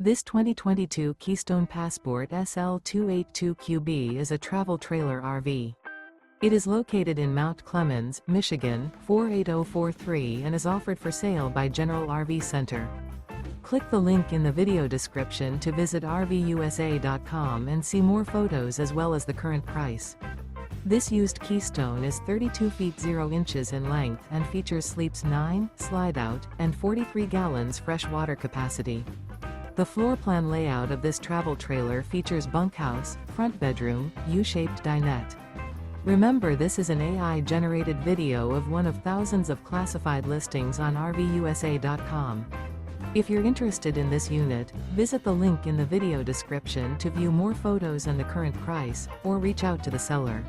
This 2022 Keystone Passport SL 282QB is a travel trailer RV. It is located in Mount Clemens, Michigan, 48043 and is offered for sale by General RV Center. Click the link in the video description to visit RVUSA.com and see more photos as well as the current price. This used Keystone is 32 feet 0 inches in length and features sleeps 9, Slideout, and 43 gallons fresh water capacity. The floor plan layout of this travel trailer features bunkhouse, front bedroom, U-shaped dinette. Remember, this is an AI-generated video of one of thousands of classified listings on RVUSA.com. If you're interested in this unit, visit the link in the video description to view more photos and the current price, or reach out to the seller.